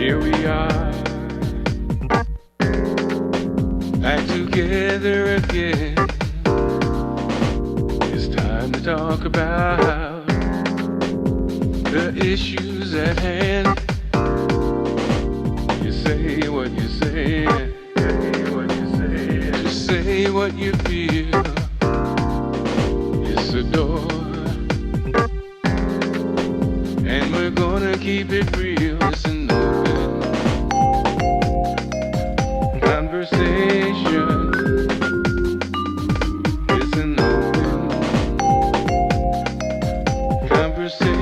Here we are, back together again. It's time to talk about the issues at hand. You say what you say, just say what you feel. It's a door, and we're gonna keep it real. It's an open conversation. It's an open conversation.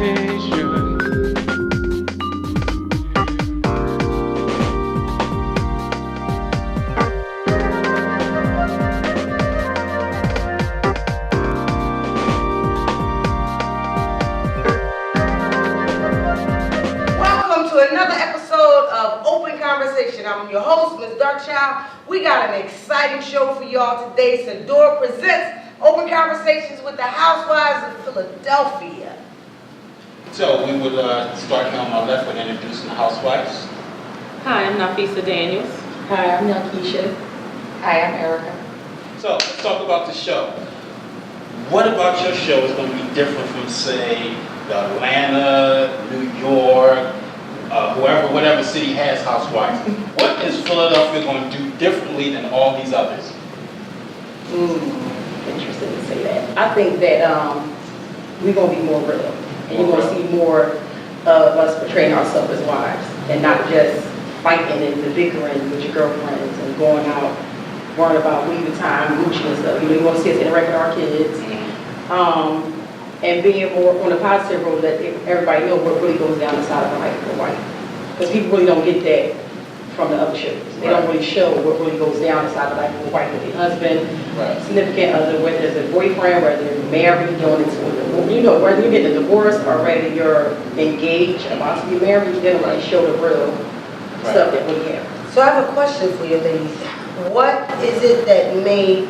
I'm your host, Ms. Darkchild. We got an exciting show for y'all today. Sador presents Open Conversations with the Housewives of Philadelphia. So we would start here on my left with introducing the housewives. Hi, I'm Nafisa Daniels. Hi, I'm Nakisha. Hi, I'm Erica. So let's talk about the show. What about your show is going to be different from, say, Atlanta, New York, whatever city has housewives? What is Philadelphia going to do differently than all these others? Interesting to say that. I think that we're going to be more real. And you're going to see more of us portraying ourselves as wives and not just fighting and bickering with your girlfriends and going out, worrying about leaving time, Gucci and stuff. You know, you want to see us interact with our kids. And being more on a positive road, let everybody know what really goes down inside of a life of a wife. Because people really don't get that from the other shows. They don't really show what really goes down inside the life of a wife with your husband, significant other, whether it's a boyfriend, whether you're married, going into a divorce, you know, whether you're getting a divorce or whether you're engaged, about to be married, they don't really show the real stuff that we have. So I have a question for you ladies. What is it that made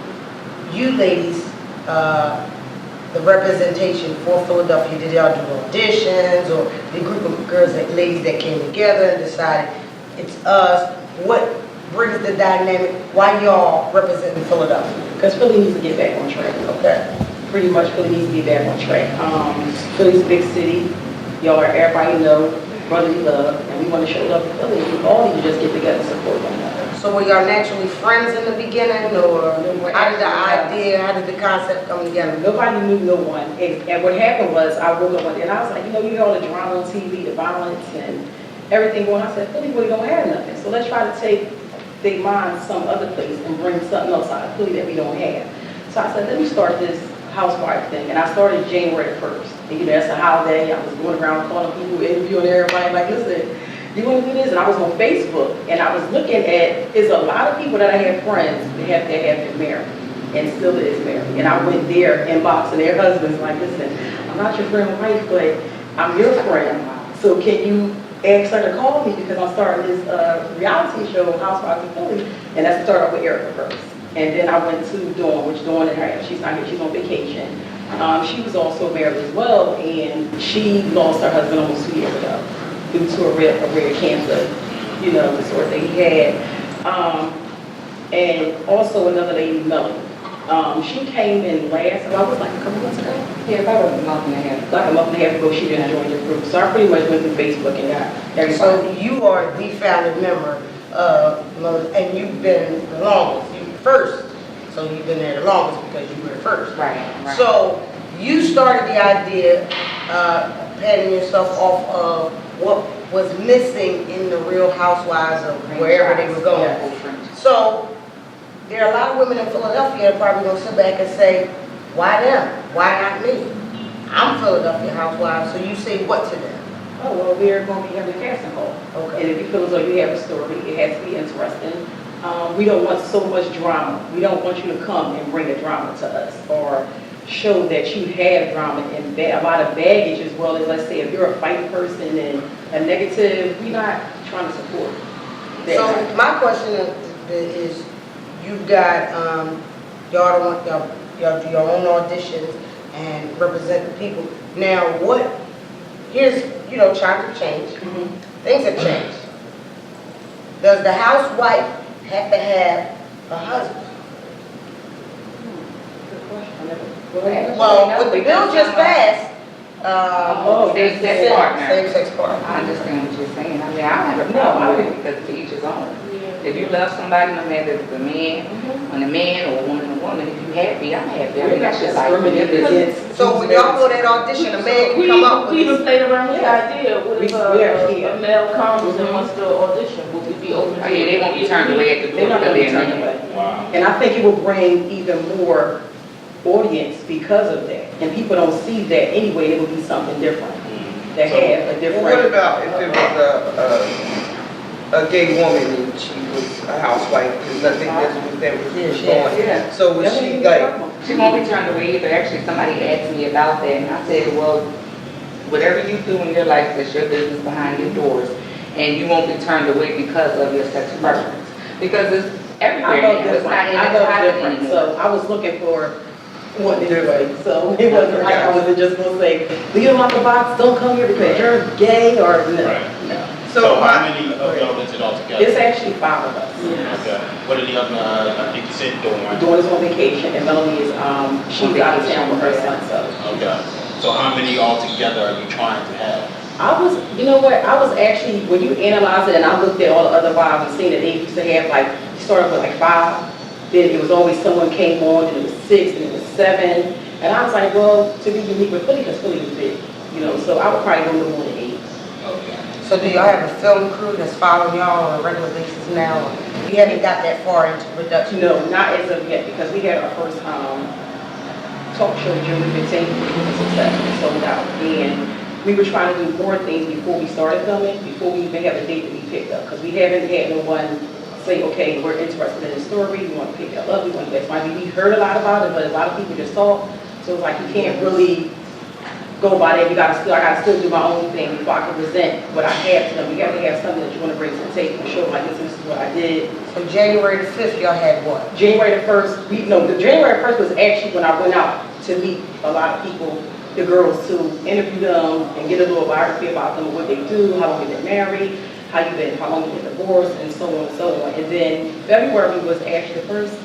you ladies the representation for Philadelphia? Did y'all do auditions, or the group of girls, ladies that came together and decided it's us? What brings the dynamic? Why y'all representing Philadelphia? Because Philly needs to get back on track. Okay. Pretty much Philly needs to get back on track. Philly's a big city. Y'all are, everybody know, brotherly love, and we want to show love to Philly. We all need to just get together and support one another. So were y'all naturally friends in the beginning, or how did the idea, how did the concept come together? Nobody knew no one. And what happened was, I woke up one day and I was like, you know, you hear all the drama on TV, the violence and everything going on. I said, Philly really don't have nothing. So let's try to take their minds some other place and bring something else out of Philly that we don't have. So I said, let me start this housewife thing. And I started January 1st. And you know, that's a holiday. I was going around calling people, interviewing everybody, like, listen, you want to do this? And I was on Facebook, and I was looking at, there's a lot of people that I have friends that have been married, and still is married. And I went there, inboxing their husbands, like, listen, I'm not your friend or wife, but I'm your friend. So can you ask her to call me, because I'm starting this reality show, Housewives of Philly, and that's started off with Erica first. And then I went to Dawn, which Dawn and her, she's not here, she's on vacation. She was also married as well, and she lost her husband almost 2 years ago, due to a rare cancer, you know, the sort that he had. And also another lady, Melanie. She came in last, I was like a couple months ago. Yeah, about a month and a half. Like a month and a half ago, she didn't join the group. So I pretty much went through Facebook and got everybody. So you are the founding member of, and you've been the longest, you first. So you've been there the longest because you were first. Right. So you started the idea, patting yourself off of what was missing in the Real Housewives of wherever they were going. Yeah. So there are a lot of women in Philadelphia that are probably going to sit back and say, why them? Why not me? I'm Philadelphia Housewives, so you say what to them? Oh, well, we're going to be having a casting call. Okay. And if you feel as though you have a story, it has to be interesting. We don't want so much drama. We don't want you to come and bring the drama to us, or show that you have drama and a lot of baggage, as well as, let's say, if you're a fighting person and a negative, we're not trying to support that. So my question is, you've got, y'all do your own auditions and represent the people. Now here's, times have changed, things have changed. Does the housewife have to have a husband? Good question. I never- Well, what the bill just passed, Same-sex partner. same-sex partner. I understand what you're saying. I mean, I don't have a problem with it because to each his own. If you love somebody, no matter if it's a man, or a man, or a woman, if you happy, I'm happy. I mean, that's just like. So when y'all go to that audition, a man can come up with We even this. played around with the idea, what if We are a male comes and wants to audition, would we be open to? Oh, yeah, they won't be turned away at the They're door not because gonna be they're turned men. away. Wow. And I think it will bring even more audience because of that. And people don't see that anyway, it would be something different. That So- have a Well, different. what about if it was a gay woman and she was a housewife, because I think that's what that was going. Yeah. So was That she wouldn't be a like, problem. She won't be turned away either. Actually, somebody asked me about that, and I said, well, whatever you do in your life, that's your business behind your doors, and you won't be turned away because of your sexual preference. Because it's everywhere I love now. It's not different. I love happening different. anymore. So I was looking for one anyway. So it wasn't like I wasn't just gonna say, leave them out the box, don't come here because you're gay or no. Right. No. So how my- many of y'all is it altogether? It's actually 5 of us. Okay. What are the other, I think you said doing? Dawn is on vacation and Melanie is, she's out of town with her son, so. Okay. So how many altogether are you trying to have? I was, you know what, I was actually, when you analyze it and I looked at all the other wives and seen that they used to have like, you started with like 5, then it was always someone came on and it was 6 and it was 7. And I was like, well, to be unique with Philly, because Philly is big, you know, so I would probably go no more than 8. Okay. So do y'all have a film crew that's following y'all on a regular basis now? You haven't got that far into production? No, not as of yet, because we had our first talk show June 15th, which was successful, sold out. And we were trying to do more things before we started filming, before we even have a date that we picked up, because we haven't had no one say, okay, we're interested in the story, we want to pick that up, we want to do X, Y, Z. We heard a lot about it, but a lot of people just talk, so it's like you can't really go by that. I gotta still do my own thing before I can present what I have to them. You gotta have something that you want to bring to the table and show like this is what I did. So January the 5th, y'all had what? January the 1st, the January 1st was actually when I went out to meet a lot of people, the girls, to interview them and get a little biography about them, what they do, how long they've been married, how long you've been divorced, and so on and so on. And then February was actually the first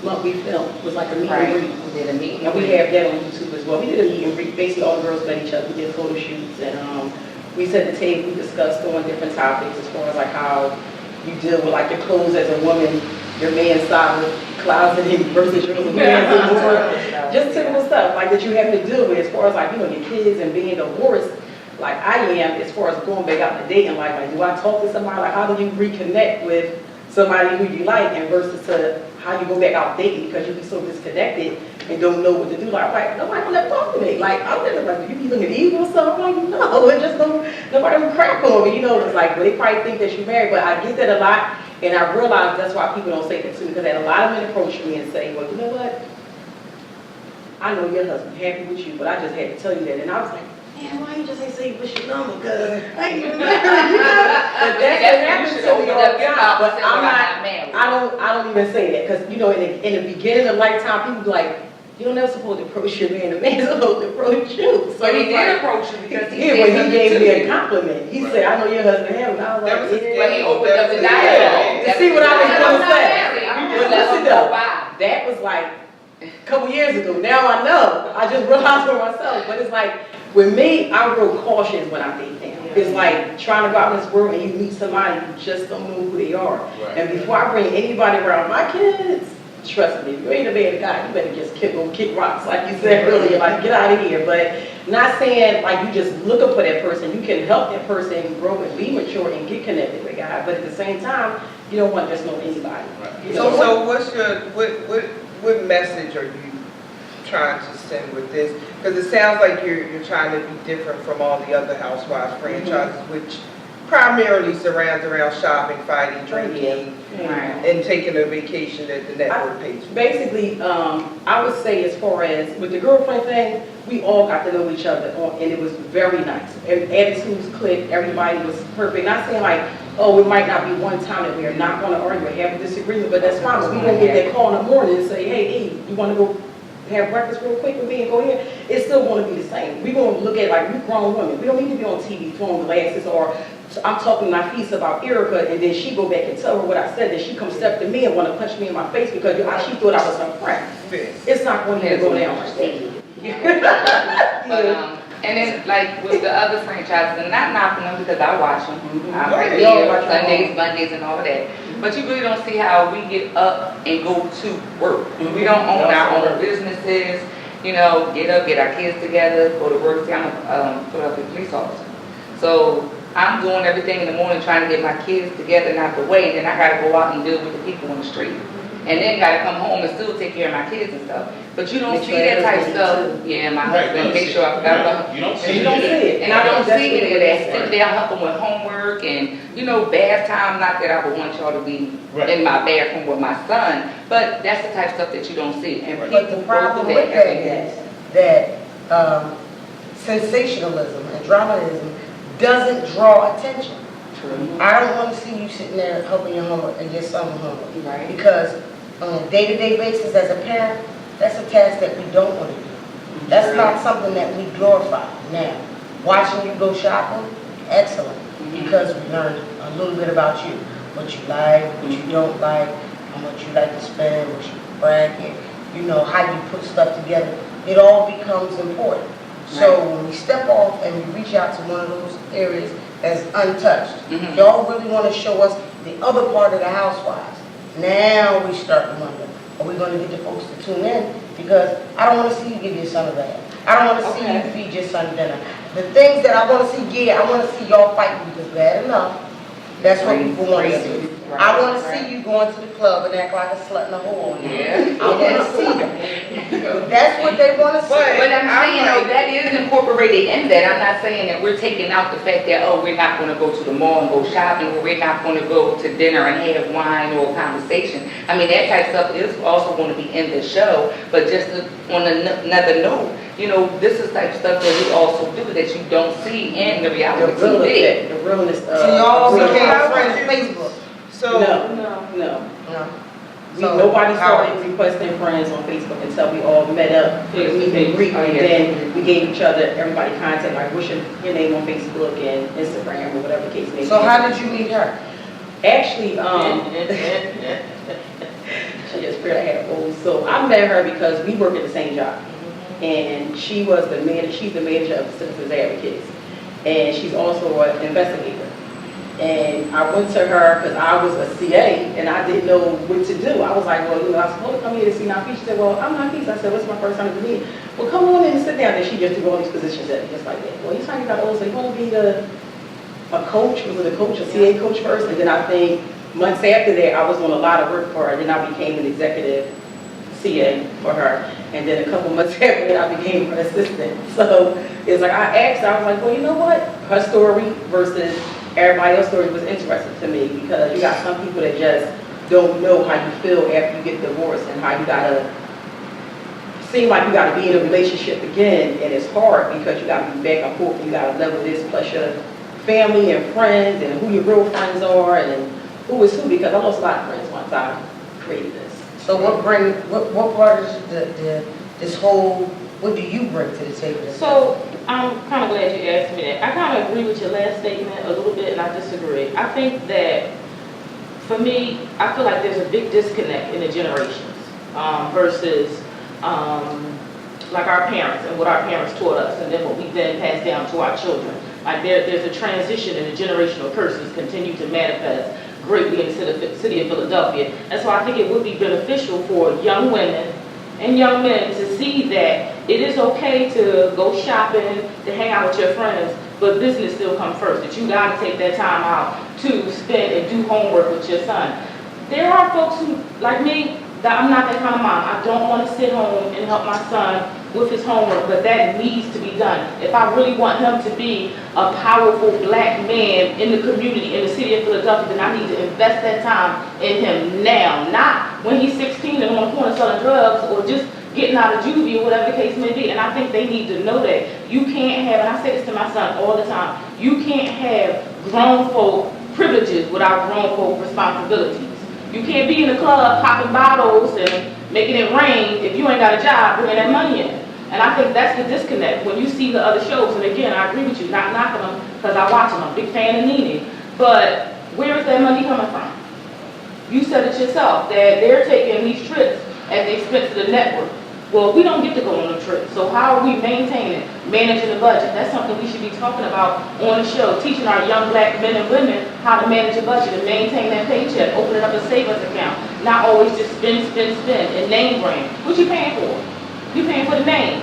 month we filmed, was like a meet and greet. We did a meeting. And we have that on YouTube as well. We did a meet and greet, basically all the girls met each other, we did photo shoots, and we set the table, we discussed on different topics as far as like how you deal with like your clothes as a woman, your man's side of the closet versus yours as a man's. Just typical stuff like that you have to deal with as far as like, you know, your kids and being divorced, like I am, as far as going back out to dating life. Like, do I talk to somebody? Like, how do you reconnect with somebody who you like and versus to how you go back out dating because you be so disconnected and don't know what to do. Like nobody will ever talk to me. Like, I'm never like, you be looking evil or something. I'm like, no, it just don't, nobody will crack on me. You know, it's like, well, they probably think that you're married, but I get that a lot. And I realize that's why people don't say that to me, because I had a lot of men approach me and say, well, you know what? I know your husband happy with you, but I just had to tell you that. And I was like, man, why you just ain't say what's your number? Because I ain't even married, you know? But that happens to me all the time. But I'm not, I don't even say that. Because, you know, in the beginning of lifetime, people be like, you're never supposed to approach your man. The man's supposed to approach you. So But he it's did like, approach you because he yeah, said when he something gave to me you. a compliment. He said, I know your husband happy. And I was That like, was a yeah. But he opened up the Yeah. dialogue. To see what I was going to say. You But just let listen him though, go by. that was like a couple years ago. Now I know. I just realized for myself. But it's like, with me, I'm real cautious when I date now. It's like trying to go out in this world and you meet somebody you just don't know who they are. Right. And before I bring anybody around my kids, trust me, if you ain't a bad guy, you better just go kick rocks, like you said earlier, like get out of here. But not saying like you just looking for that person. You can help that person grow and be mature and get connected with God. But at the same time, you don't want to just know anybody. Right. You know? So what's your, what message are you trying to send with this? Because it sounds like you're trying to be different from all the other Housewives franchises, which primarily surrounds around shopping, fighting, drinking, Yeah. and taking a vacation that the network pays for. Basically, I would say as far as with the girlfriend thing, we all got to know each other, and it was very nice. Attitudes clicked, everybody was perfect. Not saying like, oh, it might not be one time that we are not going to argue or have a disagreement, but that's fine. But we don't get that call in the morning and say, hey, you want to go have breakfast real quick with me and go here? It's still going to be the same. We're going to look at like, we're grown women. We don't need to be on TV throwing glasses or So I'm talking to Nafisa about Erica, and then she go back and tell her what I said, then she come step to me and want to punch me in my face because she thought I was her friend. It's not going to go down like that. But, and then like with the other franchises, and not knocking them because I watch them. I'm Right. right We all there, watch them Sundays, all. Mondays, and all of that. But you really don't see how we get up and go to work. We don't own our own businesses, you know, get up, get our kids together, go to work. See, I'm a Philadelphia police officer. So I'm doing everything in the morning trying to get my kids together and out the way, and then I gotta go out and deal with the people on the street. And then gotta come home and still take care of my kids and stuff. But you don't Make see sure that your type of husband stuff. Yeah, my Right, husband, no, make see- sure I forgot about him. You don't And see you don't it. see it. And I don't That's see what any it of that. is. Sit there, help them with homework and, you know, bath time. Not that I would want y'all to be Right. in my bathroom with my son, but that's the type of stuff that you don't see. And Right. people But the go problem through with that that every day. is that sensationalism and dramatism doesn't draw attention. True. I don't want to see you sitting there helping your homework and your son homework. Right. Because on a day-to-day basis as a parent, that's a task that we don't want to do. That's not something that we glorify. Now, watching you go shopping, excellent, because we learned a little bit about you. What you like, what you don't like, how much you like to spend, what you bracket, you know, how you put stuff together. It all becomes important. So when we step off and we reach out to one of those areas that's untouched, y'all really want to show us the other part of the housewives. Now we start to wonder, are we going to get the folks to tune in? Because I don't want to see you give your son a bath. I don't want to see you feed your son dinner. The things that I want to see, I want to see y'all fighting because bad enough. That's what people want to see. I want to see you going to the club and act like a slut in a hole. Yeah. I want to see that. That's what they want to see. But I'm saying, though, that is incorporated in that. I'm not saying that we're taking out the fact that, oh, we're not going to go to the mall and go shopping, or we're not going to go to dinner and have wine or conversation. I mean, that type of stuff is also going to be in the show, but just on another note, you know, this is type of stuff that we also do that you don't see in the reality TV. The realness of. So y'all real became life. friends on Facebook? So, No. No. Nobody started requesting friends on Facebook until we all met up for the meet and greet, and then we gave each other, everybody contact, like, what's your name on Facebook and Instagram, or whatever the case may be. So how did you meet her? Actually, she just spread I had a old. So I met her because we work at the same job, and she was the manager. She's the manager of the Citizens Advocates, and she's also an investigator. And I went to her because I was a CA and I didn't know what to do. I was like, well, you know, I'm supposed to come here to see Nafisa. She said, well, I'm Nafisa. I said, what's my first time to meet? Well, come on in and sit down. And she just do all these positions just like that. Well, you talking about, oh, so you want to be a coach? Was it a coach, a CA coach first? And then I think months after that, I was doing a lot of work for her. Then I became an executive CA for her. And then a couple months after that, I became her assistant. So it's like, I asked her, I was like, well, you know what? Her story versus everybody else's story was interesting to me, because you got some people that just don't know how you feel after you get divorced, and how you gotta seem like you gotta be in a relationship again, and it's hard because you gotta be back and forth, and you gotta level this, plus your family and friends, and who your real friends are, and who is who, because I lost a lot of friends once I created this. So what part is this whole, what do you bring to the table? So, I'm kind of glad you asked me that. I kind of agree with your last statement a little bit, and I disagree. I think that, for me, I feel like there's a big disconnect in the generations versus like our parents and what our parents taught us, and then what we then pass down to our children. Like there's a transition, and the generational curses continue to manifest greatly in the city of Philadelphia. That's why I think it would be beneficial for young women and young men to see that it is okay to go shopping, to hang out with your friends, but business still comes first. That you got to take that time out to spend and do homework with your son. There are folks who, like me, that I'm not that kind of mom. I don't want to sit home and help my son with his homework, but that needs to be done. If I really want him to be a powerful black man in the community, in the city of Philadelphia, then I need to invest that time in him now, not when he's 16 and on the corner selling drugs or just getting out of juvie or whatever the case may be. And I think they need to know that you can't have, and I say this to my son all the time, you can't have grown folk privileges without grown folk responsibilities. You can't be in the club popping bottles and making it rain if you ain't got a job bringing that money in. And I think that's the disconnect. When you see the other shows, and again, I agree with you, not knocking them, because I watch them, I'm a big fan of Nene. But where is that money coming from? You said it yourself, that they're taking these trips at the expense of the network. Well, we don't get to go on a trip, so how are we maintaining, managing the budget? That's something we should be talking about on the show, teaching our young black men and women how to manage a budget and maintain that paycheck, opening up a savings account, not always just spend, and name brand. What you paying for? You paying for the name.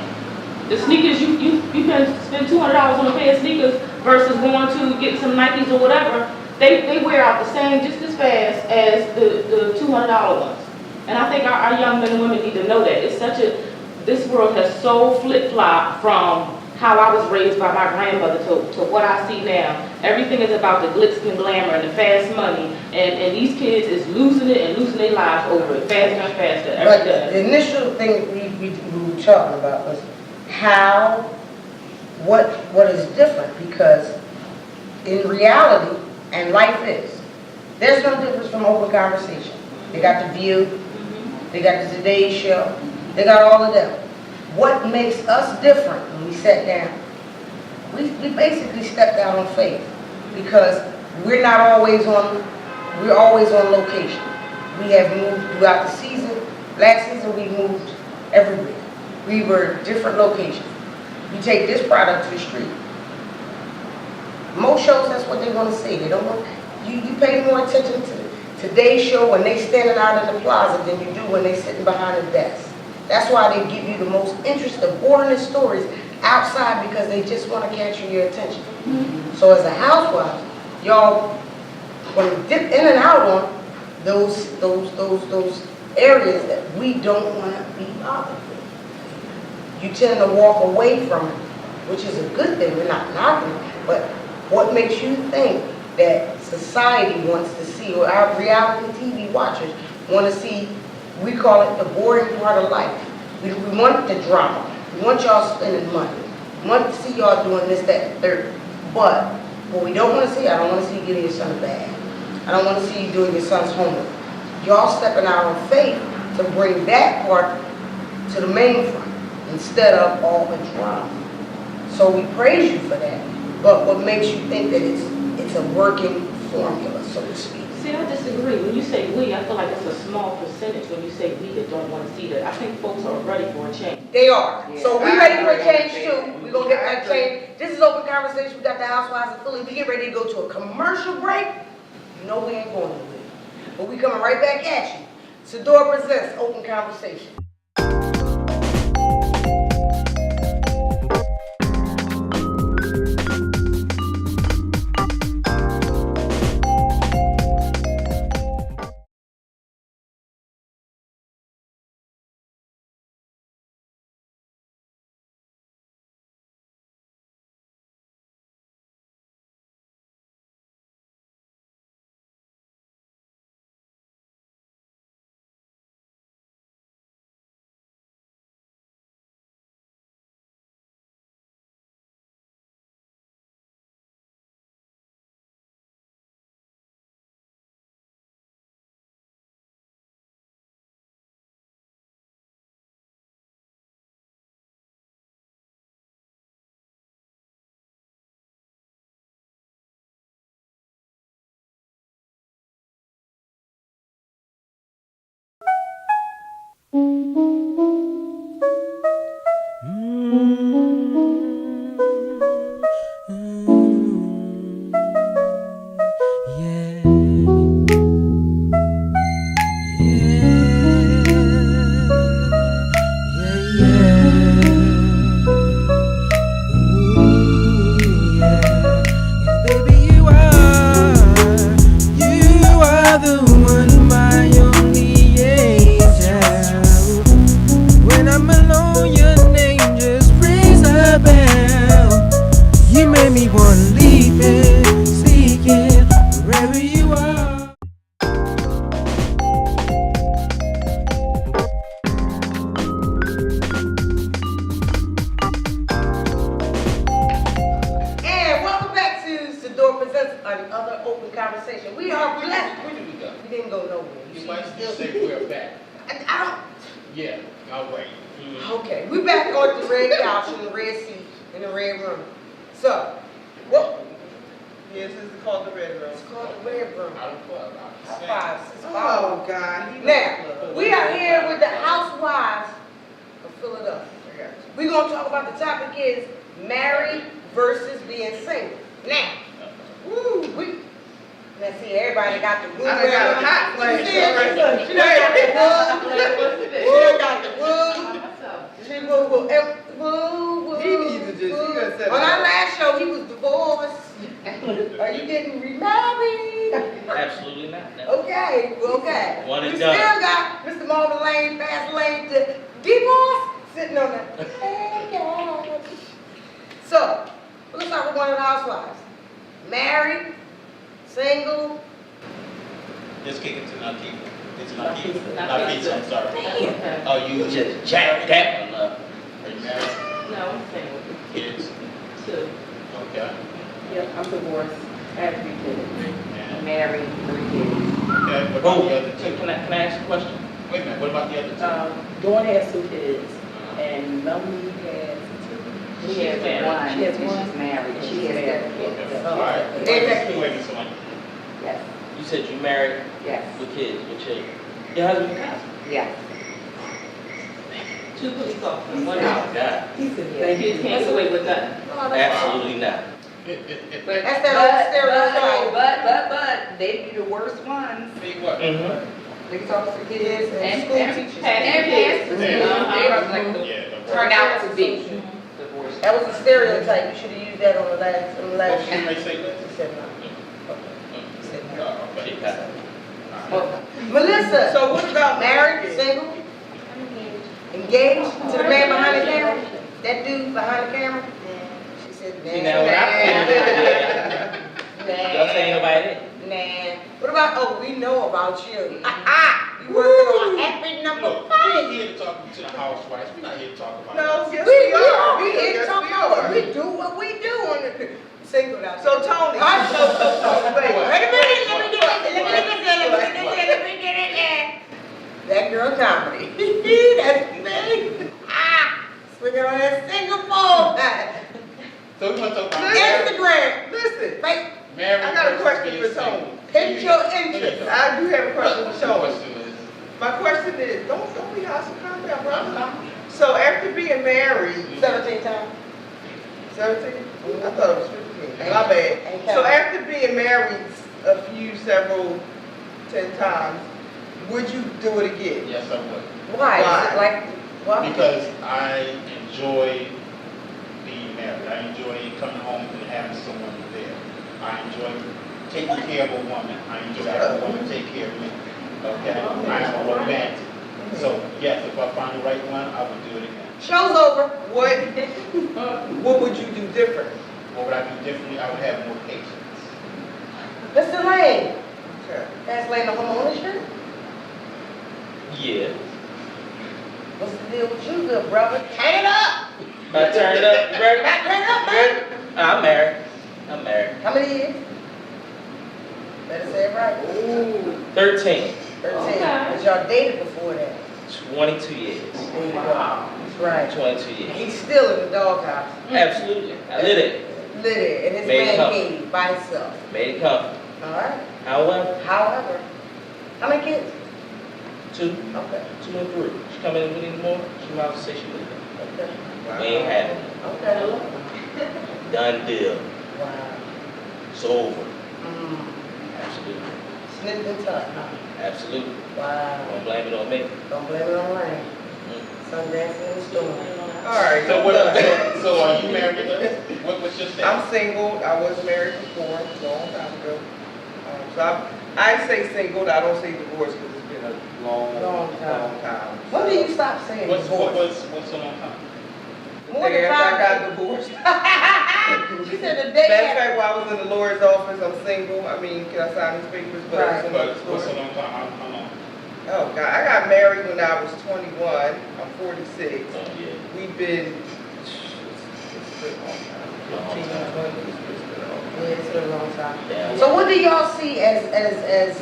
The sneakers, you can spend $200 on a pair of sneakers versus going to get some Nikes or whatever. They wear out the same just as fast as the $200 ones. And I think our young men and women need to know that. It's such a, this world has so flip-flopped from how I was raised by my grandmother to what I see now. Everything is about the glitz and glamour and the fast money. And these kids is losing it and losing their lives over it faster and faster every But day. the initial thing we were talking about was how, what is different, because in reality, and life is, there's no difference from open conversation. They got The View, they got the Today Show, they got all of them. What makes us different when we sat down? We basically stepped out on faith, because we're always on location. We have moved throughout the season. Last season we moved everywhere. We were different locations. You take this product to the street. Most shows, that's what they want to see. They don't want, you pay more attention to Today's Show when they standing out in the plaza than you do when they sitting behind a desk. That's why they give you the most interesting, boringest stories outside, because they just want to capture your attention. So as a housewife, y'all want to dip in and out on those areas that we don't want to be bothered with. You tend to walk away from it, which is a good thing. We're not knocking it, but what makes you think that society wants to see, or our reality TV watchers want to see? We call it the boring part of life. We want the drama. We want y'all spending money. We want to see y'all doing this, that, and third. But what we don't want to see, I don't want to see you getting your son a bag. I don't want to see you doing your son's homework. Y'all stepping out on faith to bring that part to the main front instead of all the drama. So we praise you for that. But what makes you think that it's a working formula, so to speak? See, I disagree. When you say we, I feel like it's a small percentage when you say we that don't want to see that. I think folks are ready for a change. They are. Yeah, So we're I ready for a agree. change too. We're going to get that change. This is Open Conversation. We got the Housewives of Philly. We get ready to go to a commercial break. You know we ain't going nowhere. But we coming right back at you. Sador presents Open Conversation. Another Open Conversation. We are blessed. Where did we go? We didn't go nowhere. You might still say we're back. I don't. Yeah, I'll wait. Okay, we back on the red couch in the red seat in the red room. So, what? Yes, it's called the red room. It's called the red room. I don't club. High fives. It's Oh, God. he Now, knows. we are here with the housewives of Philadelphia. I got you. We're gonna talk about the topic is married versus being single. Now, now see, everybody got the woo. I done got a hot flash She done already. she done got the woo. She woo. He needs to just, he done said. On our last show, he was divorced. Are you getting remarried? Absolutely not. No. Okay, okay. One and We done. still got Mr. Marvin Lane, Fast Lane to divorce sitting on that. So, let's start with one of the housewives. Married, single. Just kick it to Nakita. It's Nakita. Nakita. Nakita, I'm sorry. Okay. Oh, you Just jack that one up. Are you married? No, I'm single. Kids? Two. Okay. Yep, I'm divorced. I have 3 kids. And, Married, 3 kids. okay, what about Oh, the other two? can I ask a question? Wait a minute, what about the other two? Dawn has 2 kids, and Melanie has 2. She has married. one, She has and one. she's married, and she has married. 7 kids. Okay, Oh, all right. okay. Wait a minute, someone. Yes, You said you married yes, with kids, with your husband? yes. 2 police officers, Oh, 1 hour. God. He said, Kids thank you. can't get away with that. Oh, that's Absolutely not. But, That's that old stereotype. but, they be the worst ones. Big what? Mm-hmm. Police officer kids Kids and and school teachers. and pastors. Yeah. They are like the, Yeah, the turn out to be Mhm. divorced. That was a stereotype. You should have used that on the last What show. should they say? She said no. She said no. Oh, okay. She got it. Well, Melissa, So what about married, single, engaged to the man behind the camera? That dude behind the camera? She said, nah. See, now when I feel it, y'all say ain't nobody there. Nah. What about, oh, we know about you. You working on happy number Look, we 5. ain't here to talk to the housewives, we're not here to talk about. No, yes We we are. are. We here to Yes, talk we about are. what we do on the single out So there. Tony, Hush. wait, Wait a minute, let me get in there. That girl comedy. That's me. Swinging on that single phone. So we want to talk about Instagram. Listen, Like, marriage. I got a versus question being for single. Tony. pick your interest. I do have a question What's for your Tony. question is? My question is, don't be hostile, calm down, brother. So after being married, 17 times. 17? I thought it was 15. My bad. Ain't So counting. after being married several, 10 times, would you do it again? Yes, I would. Why? Is Why? it like, what? Because I enjoy being married. I enjoy coming home and having someone there. I enjoy taking care of a woman. I enjoy having a woman take care of me. Okay? I am a romantic. So, yes, if I find the right one, I would do it again. Show's over. What would you do different? What would I do differently? I would have more patience. Mr. Lane. Okay. Fast Lane, the home ownership? Yeah. What's the deal with you, good brother? Turn it up. I turn it up. You ready? Turn it up, You man. ready? I'm married. I'm married. How many years? Better say it right. Ooh. 13. 13. Okay. But y'all dated before that. 22 years. There you go. That's right. 22 years. He's still in the doghouse. Absolutely. I lit it. Lit it in his Made it man come. cave by himself. Made it come. All right. However, However, how many kids? 2 Okay. and 3. She come in with any more, she might say she leaving. Okay. We ain't having it. Okay. Done deal. Wow. It's over. Mm. Absolutely. Snipped and tucked, huh? Absolutely. Wow. Don't blame it on me. Don't blame it on rain. Sun dancing in the storm. All right. So what? So are you married? What's your status? I'm single. I was married before, a long time ago. So I say single. I don't say divorced because it's been a long time. When do you stop saying What's divorce? a long time? More than After I 5 got divorced. She said the day Matter of after. fact, while I was in the lawyer's office, I'm single. I mean, can I sign these papers? But Right. it's But another what's a story. long time? How long? Oh God, I got married when I was 21. I'm 46. Oh, yeah. We've been. It's been a long time. 15, 20. It's been a long time. Yeah, it's been a long time. Yeah. So what do y'all see as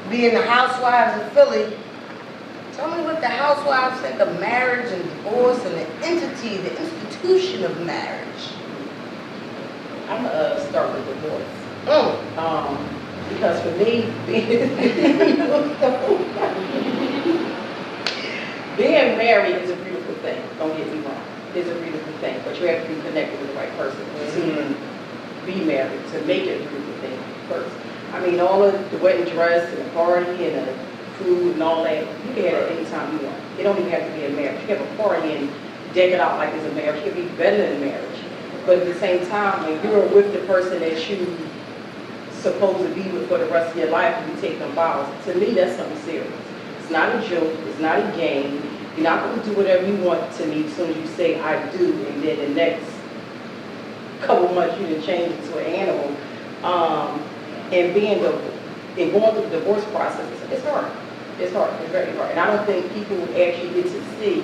being the housewives of Philly Tell me what the housewives think of marriage and divorce and the entity, the institution of marriage. I'm gonna start with divorce. Because for me, being married is a beautiful thing. Don't get me wrong. It's a beautiful thing, but you have to be connected with the right person to be married, to make it a beautiful thing first. I mean, all of the wedding dress and the party and the food and all that, you can have it any time you want. It don't even have to be a marriage. You can have a party and deck it out like it's a marriage. It can be better than a marriage. But at the same time, when you're with the person that you supposed to be with for the rest of your life and you take them vows, to me that's something serious. It's not a joke, it's not a game. You're not going to do whatever you want to me as soon as you say I do, and then the next couple months you can change it to an animal. And and going through the divorce process, it's hard. It's hard, it's very hard. And I don't think people actually get to see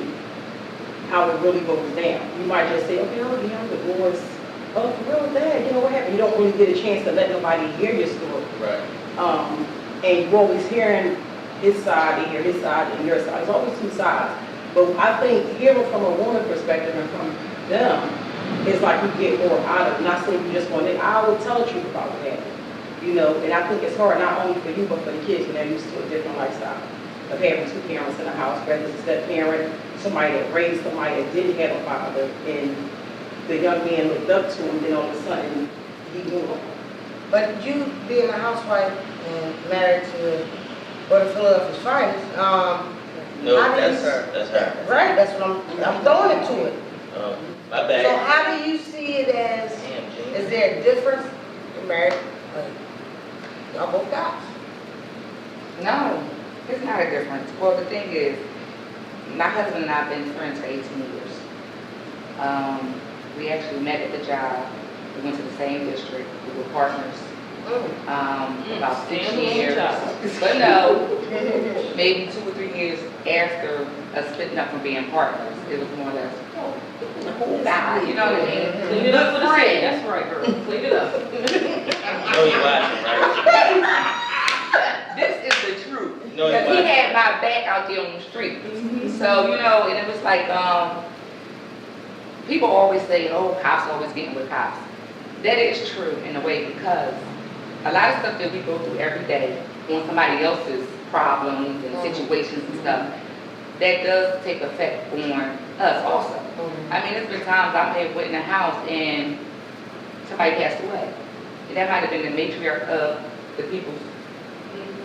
how it really goes down. You might just say, okay, oh, yeah, I'm divorced. Oh, for real, Dad, you know what happened? You don't really get a chance to let nobody hear your story. Right. And you're always hearing his side, and hear his side, and your side. There's always two sides. But I think hearing from a woman perspective and from them, it's like you get more out of it. Not saying you just want it. I would tell the truth about what happened. You know, and I think it's hard not only for you, but for the kids when they're used to a different lifestyle of having two parents in the house, whether it's a step parent, somebody that raised somebody that didn't have a father, and the young man looked up to him, then all of a sudden he moved on. But you being a housewife and married to one of Philadelphia's finest, No, how do you- that's her. right, that's what I'm throwing it to it. My So bad. how do you see it as, Damn, Gene. is there a difference in marriage? Y'all both guys. No, it's not a difference. Well, the thing is, my husband and I have been friends for 18 years. We actually met at the job. We went to the same district. We were partners. About 6 years. But no, maybe 2 or 3 years after us splitting up from being partners, it was more or less, cool guy, you know what I mean? Clean it up for the Good city. friend. That's right, girl. Clean it up. No, you laughing, right? This is the truth. No, Because he you had my back out there on the street. So, you know, and it was like, people always say, oh, cops always getting with cops. That is true in a way because a lot of stuff that we go through every day on somebody else's problems and situations and stuff, that does take effect on us also. I mean, there's been times I may have went in the house and somebody passed away. And that might have been the matriarch of the people's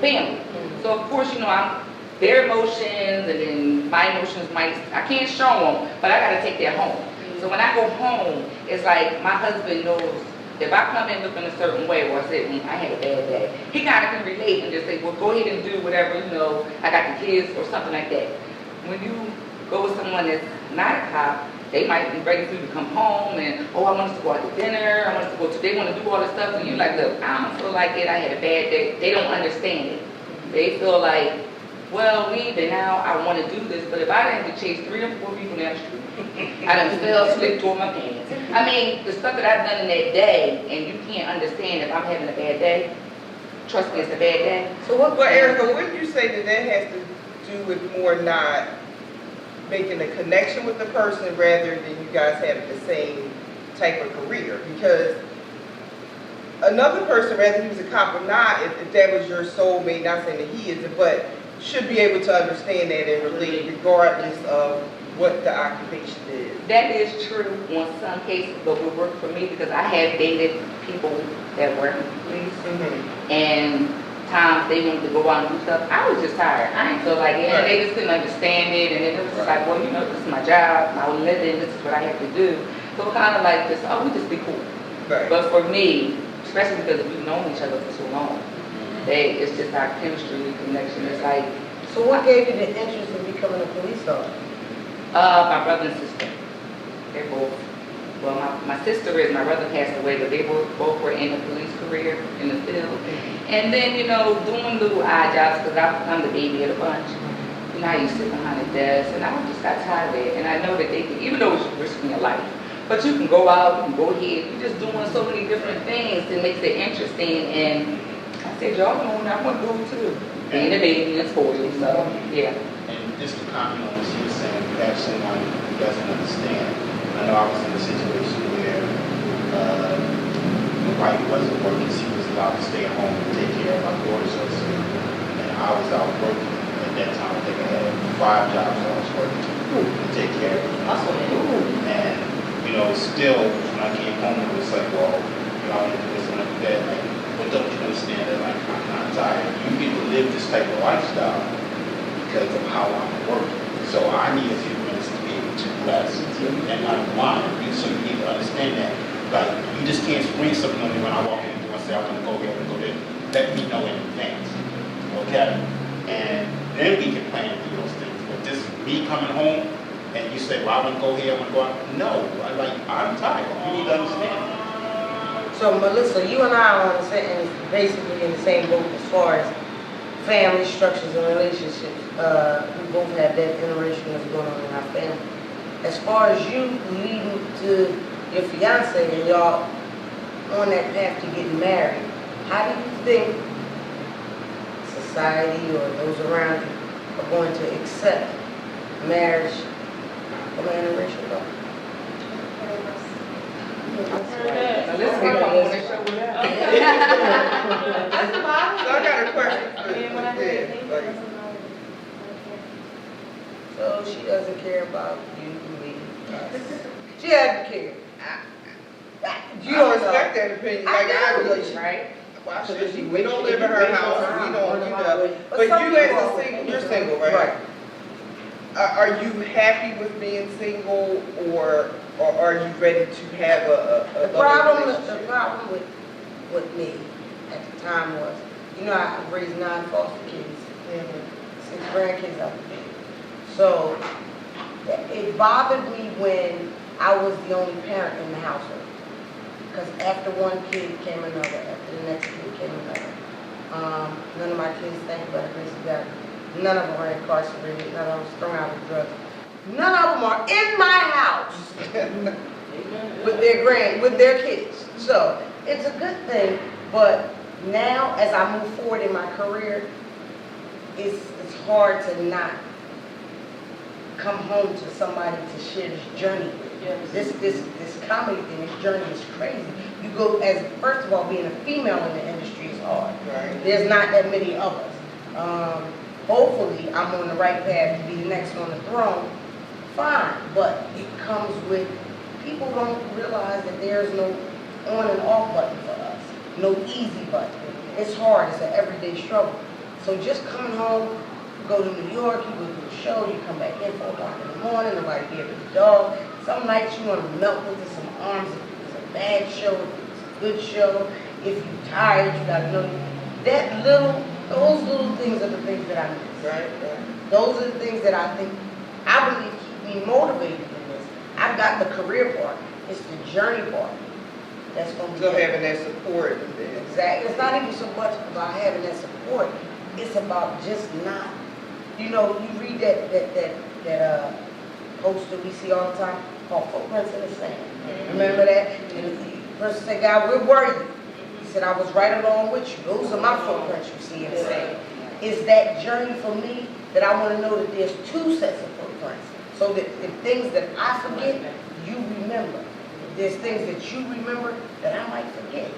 family. So of course, you know, their emotions and then my emotions I can't show them, but I gotta take that home. So when I go home, it's like my husband knows if I come in looking a certain way or I say, I had a bad day, he kind of can relate and just say, well, go ahead and do whatever, you know, I got the kids or something like that. When you go with someone that's not a cop, they might be ready for you to come home and, oh, I want us to go out to dinner, I want us to go to, they want to do all this stuff, and you like, look, I don't feel like it, I had a bad day. They don't understand it. They feel like, well, but now I want to do this, but if I had to chase 3 or 4 people down the street, I done fell, slipped, tore my pants. I mean, the stuff that I've done in that day, and you can't understand if I'm having a bad day, trust me, it's a bad day. So what? But Erica, wouldn't you say that has to do with more not making a connection with the person rather than you guys having the same type of career? Because another person, whether he was a cop or not, if that was your soulmate, not saying that he isn't, but should be able to understand that and relate regardless of what the occupation is. That is true on some cases, but will work for me because I have dated people that work in police, and times they wanted to go out and do stuff. I was just tired. I didn't feel like it, and they just couldn't understand it, and it was just like, well, you know, this is my job, my living, this is what I have to do. So kind of like just, oh, we just be cool. Right. But for me, especially because we've known each other for so long, it's just our chemistry, connection. It's like, So what gave you the interest in becoming a police officer? my brother and sister. They're both, well, my sister is, my brother passed away, but they both were in the police career, in the field. And then, you know, doing little odd jobs, because I'm the baby of the bunch. You know how you sit behind a desk, and I just got tired of it. And I know that they can, even though it's risking your life, but you can go out, you can go ahead, you're just doing so many different things that makes it interesting. And I said, y'all know, I want to do it too. Being a baby and spoiled, so, yeah. And just to comment on what she was saying, you have someone who doesn't understand. I know I was in a situation where my wife wasn't working, she was allowed to stay at home and take care of my daughters also. And I was out working at that time. I think I had 5 jobs I was working to take care of them. And, you know, still, when I came home, it was like, well, you know, I want to do this, I want to do that. Like, but don't you understand that, like, I'm not tired. You get to live this type of lifestyle because of how I'm working. So I need a few minutes to be able to rest and unwind. So you need to understand that. Like, you just can't spring something on me when I walk in and say, I want to go here, I want to go there. Let me know in advance. Okay? And then we can plan to do those things. But this me coming home and you say, well, I want to go here, I want to go out. No, I'm tired. You need to understand. So Melissa, you and I are on the same, basically in the same boat as far as family structures and relationships. We both have that interracial that's going on in our family. As far as you leading to your fiance and y'all on that path to getting married, how do you think society or those around you are going to accept marriage from an interracial couple? Let's go on the show with that. So I got a question for you. So she doesn't care about you, me, us. She has to care. You don't respect that opinion, like I do. really, Right? why should she? We don't live in her house, we don't, you know. But But some you as people- a single, you're single, right? Right. Are you happy with being single, or are you ready to have a The loving problem relationship? with me at the time was, you know, I raised 9 foster kids, Mhm. 6 grandkids out the gate. So it bothered me when I was the only parent in the household. Because after one kid came another, after the next kid came another. None of my kids, thank you, by the grace of God, none of them are incarcerated, none of them was thrown out with drugs. None of them are in my house with their kids. So it's a good thing, but now as I move forward in my career, it's hard to not come home to somebody to share this journey with. This comedy thing, this journey is crazy. You go as, first of all, being a female in the industry is hard. Right. There's not that many of us. Hopefully, I'm on the right path to be the next on the throne. Fine, but it comes with, people don't realize that there's no on and off button for us. No easy button. It's hard, it's an everyday struggle. So just coming home, go to New York, you go to a show, you come back in 4 o'clock in the morning, nobody here with the dog. Some nights you want to melt into some arms if it was a bad show, if it was a good show. If you're tired, you gotta know that those little things are the things that I miss. Right. Those are the things that I think, I believe keep me motivated in this. I've got the career part, it's the journey part. That's gonna be So good. having that support and then. Exactly. It's not even so much about having that support. It's about just not, you know, you read that poster we see all the time called Footprints in the Sand. Remember that? And the person said, God, we're worried. He said, I was right along with you. Those are my footprints you see in the sand. It's that journey for me that I want to know that there's 2 sets of footprints. So that the things that I forget, you remember. There's things that you remember that I might forget.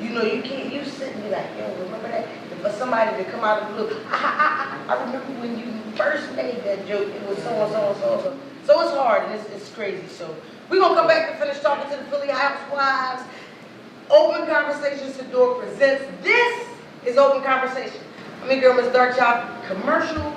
You know, you can't, you sit and be like, yo, remember that? And for somebody to come out of the blue, I remember when you first made that joke, it was so. So it's hard and it's crazy. So we're going to come back and finish talking to the Philly Housewives. Open Conversations to Door presents. This is Open Conversation. I'm your girl, Ms. Darkchild. Commercial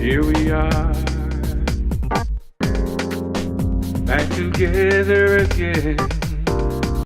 Here we are, back together again.